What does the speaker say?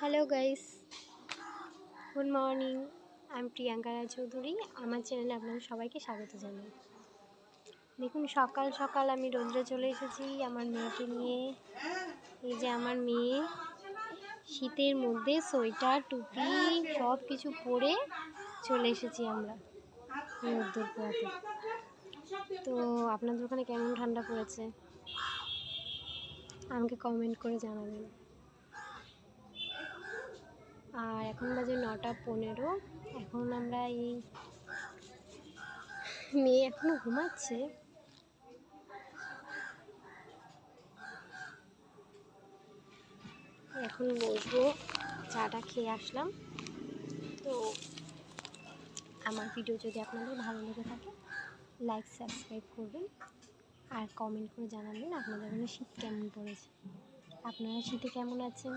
Hello guys, good morning. আমি প্রিয়াঙ্কা রায়চৌধুরী। আমার চ্যানেলে আপনাদের সবাইকে স্বাগত জানাই। দেখুন, সকাল সকাল আমি রোদ্রে চলে এসেছি আমার মেয়েকে নিয়ে। এই যে আমার মেয়ে, শীতের মধ্যে সোয়েটার টুপি সব কিছু পরে চলে এসেছি আমরা রোদ্দুর পোয়াতে। তো আপনাদের ওখানে কেমন ঠান্ডা পড়েছে আমাকে কমেন্ট করে জানাবেন। আর এখন বাজে 9:15। এখন আমরা মেয়ে এখনো ঘুমাচ্ছে। এখন বসবো, চাটা খেয়ে আসলাম। তো আমার ভিডিও যদি আপনাদের ভালো লেগে থাকে, লাইক সাবস্ক্রাইব করবেন আর কমেন্ট করে জানাবেন আপনাদের ওখানে শীত কেমন পড়েছে, আপনারা শীতে কেমন আছেন।